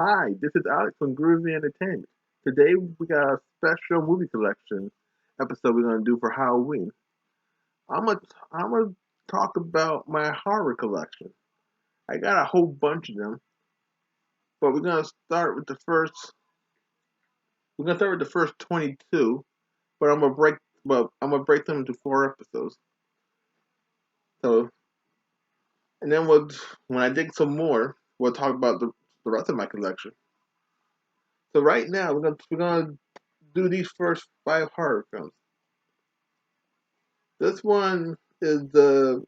Hi, this is Alex from Groovy Entertainment. Today we got a special movie collection episode we're gonna do for Halloween. I'm gonna talk about my horror collection. I got a whole bunch of them, but we're gonna start with the first. We're gonna start with the first 22, but I'm gonna break them into 4 episodes. So, and then when I dig some more, we'll talk about the rest of my collection. So right now we're gonna do these first 5 horror films. This one is the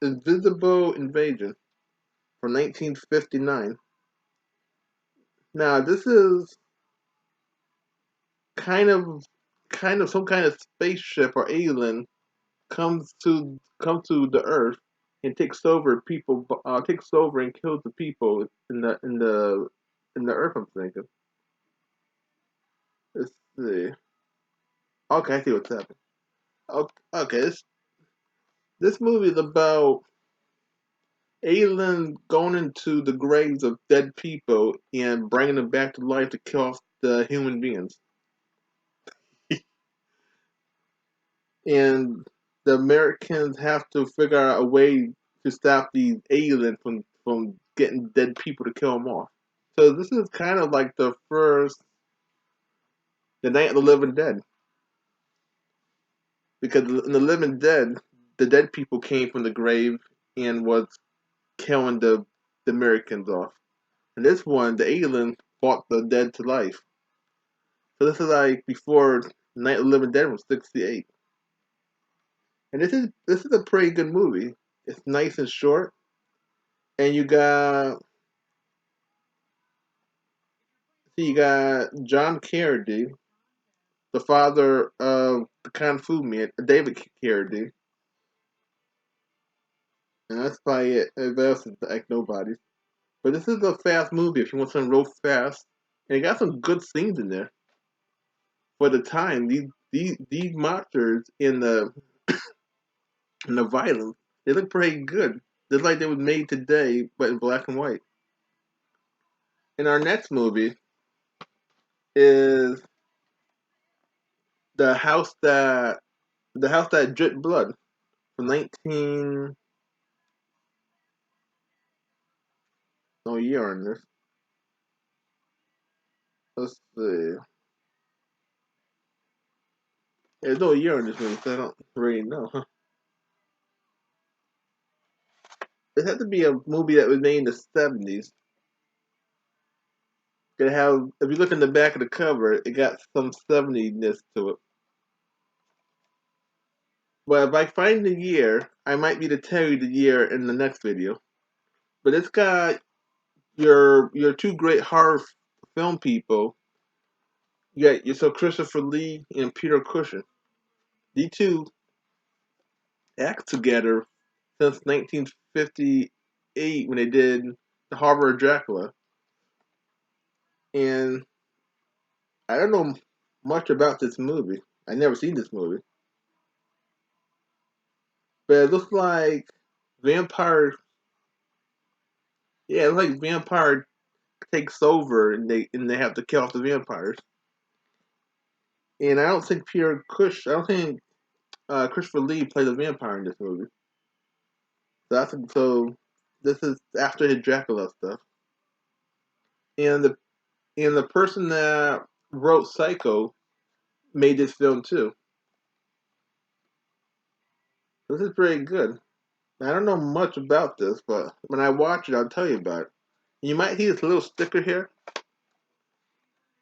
Invisible Invasion from 1959. Now, this is kind of some kind of spaceship or alien comes to the Earth and takes over and kills the people in the Earth. I'm thinking. Let's see. Okay, I see what's happening. Okay, this movie is about aliens going into the graves of dead people and bringing them back to life to kill off the human beings. And the Americans have to figure out a way to stop these aliens from getting dead people to kill them off. So this is kind of like the Night of the Living Dead, because in the Living Dead, the dead people came from the grave and was killing the Americans off. And this one, the alien brought the dead to life. So this is like before Night of the Living Dead was 68. And this is a pretty good movie. It's nice and short. And you got John Carradine, the father of the Kung Fu Man, David Carradine. And that's probably it. Everybody else is like nobody. But this is a fast movie if you want something real fast. And it got some good scenes in there. For the time, these monsters in the violence, they look pretty good. Just like they were made today, but in black and white. And our next movie is the house that dripped blood from 19. No year on this. Let's see. There's no year on this movie, so I don't really know. Huh? It had to be a movie that was made in the 70s. If you look in the back of the cover, it got some 70ness to it. But if I find the year, I might be to tell you the year in the next video. But it's got your two great horror film people. You got so Christopher Lee and Peter Cushing. These two act together since 1958 when they did The Harbor of Dracula. And I don't know much about this movie. I never seen this movie. But it looks like vampire yeah, it's like vampire takes over and they have to kill off the vampires. And I don't think Christopher Lee played a vampire in this movie. So this is after his Dracula stuff. And the person that wrote Psycho made this film too. This is pretty good. I don't know much about this, but when I watch it, I'll tell you about it. You might see this little sticker here.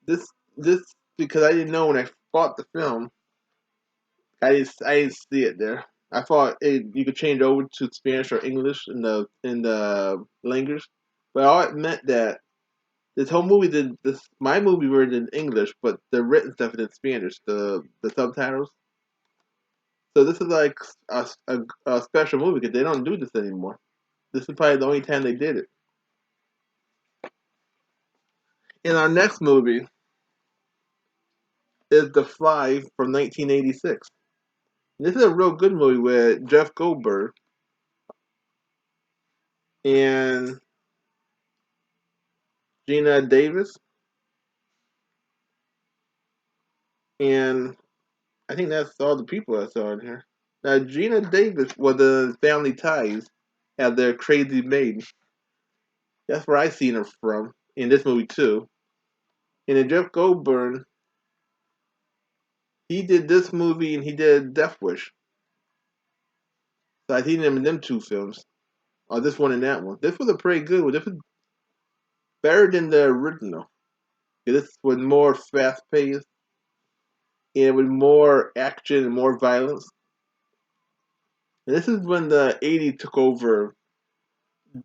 This because I didn't know when I bought the film. I didn't see it there. I thought you could change it over to Spanish or English in the language, but all it meant that this whole movie did this my movie were in English, but the written stuff is in Spanish. The subtitles. So this is like a special movie because they don't do this anymore. This is probably the only time they did it. In our next movie is The Fly from 1986. This is a real good movie with Jeff Goldberg and Gina Davis, and I think that's all the people I saw in here. Now, Gina Davis, well, the Family Ties have their Crazy Maiden. That's where I seen her from in this movie too. And then Jeff Goldblum, he did this movie and he did Death Wish. So I seen him in them two films. Or this one and that one. This was a pretty good one. This was better than the original. This was more fast paced and with more action and more violence. And this is when the '80s took over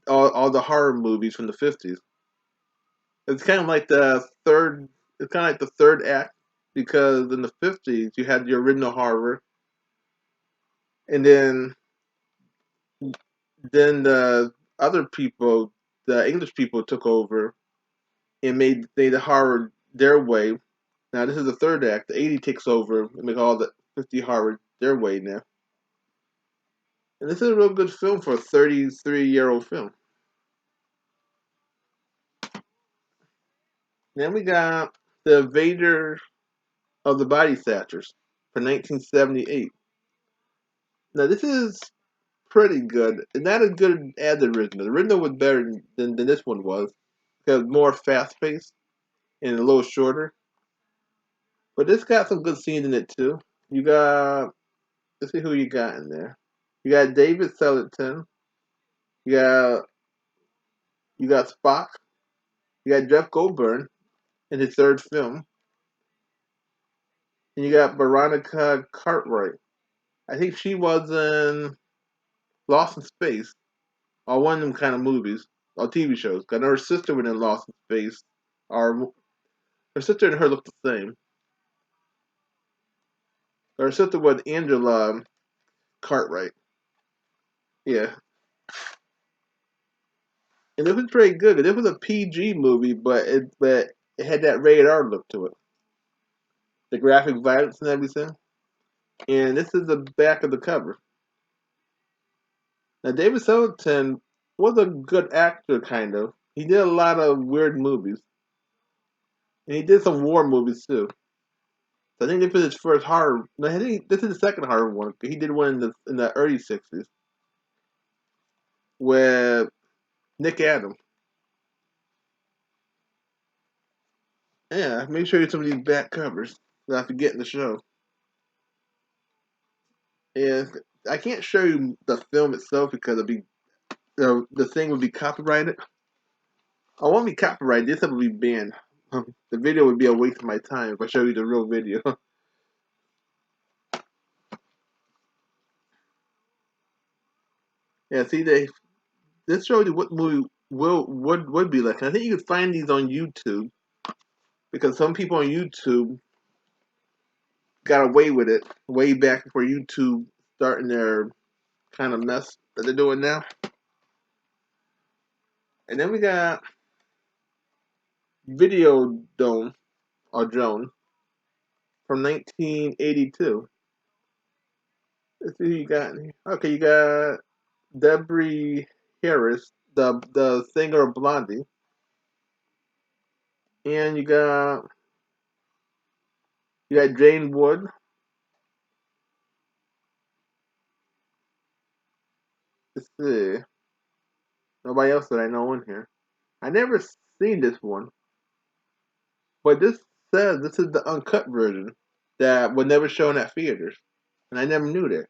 all the horror movies from the '50s. It's kind of like the third. It's kind of like the third act because in the '50s you had the original horror, and then the other people, the English people, took over and made the horror their way. Now this is the third act. The '80s takes over and make all the '50 horror their way now. And this is a real good film for a 33-year-old film. Then we got The Invader of the Body Snatchers for 1978. Now this is pretty good. It's not as good as the original. The original was better than this one was because more fast paced and a little shorter. But this got some good scenes in it too. You got let's see who you got in there. You got David Sellington. You got you got Spock. You got Jeff Goldblum in his third film, and you got Veronica Cartwright. I think she was in Lost in Space or one of them kind of movies or TV shows. Cause her sister was in Lost in Space, or her sister and her look the same. Her sister was Angela Cartwright. Yeah, and it was pretty good. It was a PG movie, but it had that rated R look to it. The graphic violence and everything. And this is the back of the cover. Now David Sellington was a good actor, kind of. He did a lot of weird movies, and he did some war movies too. So I think this was his first horror. No, I think this is the second horror one. He did one in the early '60s with Nick Adams. Yeah, make sure you get some of these back covers so I have to get in the show. And I can't show you the film itself because it'll be the thing would be copyrighted. I won't be copyrighted. This will be banned. The video would be a waste of my time if I show you the real video. Yeah, see, this shows you what movie would be like. And I think you can find these on YouTube because some people on YouTube got away with it way back before YouTube starting their kind of mess that they're doing now. And then we got Video Dome or Joan from 1982. Let's see who you got in here. Okay, you got Debbie Harris, the singer of Blondie, and you got Jane Wood. Let's see, nobody else that I know in here. I never seen this one, but this says this is the uncut version that was never shown at theaters, and I never knew that.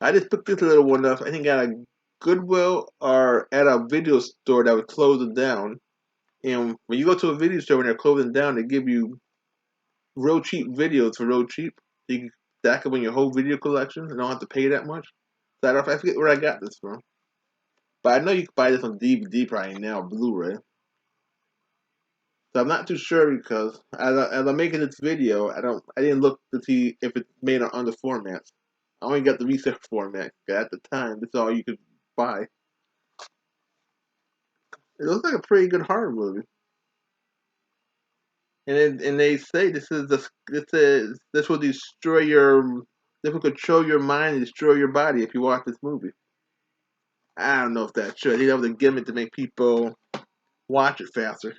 I just picked this little one up. I think at a Goodwill or at a video store that was closing down. And when you go to a video store and they're closing down, they give you real cheap videos for real cheap. You can stack them in your whole video collection and don't have to pay that much. So I forget where I got this from. But I know you can buy this on DVD probably now, Blu-ray. So I'm not too sure because as I'm making this video, I didn't look to see if it's made on other formats. I only got the research format. 'Cause at the time, this is all you could buy. It looks like a pretty good horror movie. And they say this will this will control your mind and destroy your body if you watch this movie. I don't know if that should. He was a gimmick to make people watch it faster.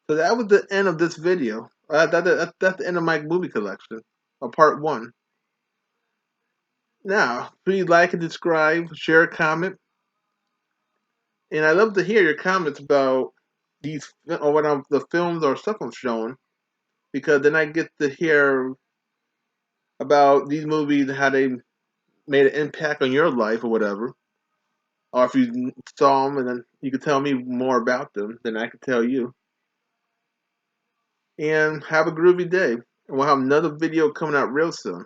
So that was the end of this video. That's the end of my movie collection, part one. Now, please like and subscribe, share a comment, and I love to hear your comments about these or the films or stuff I'm showing, because then I get to hear about these movies and how they made an impact on your life or whatever. Or if you saw them and then you can tell me more about them, then I can tell you. And have a groovy day. And we'll have another video coming out real soon.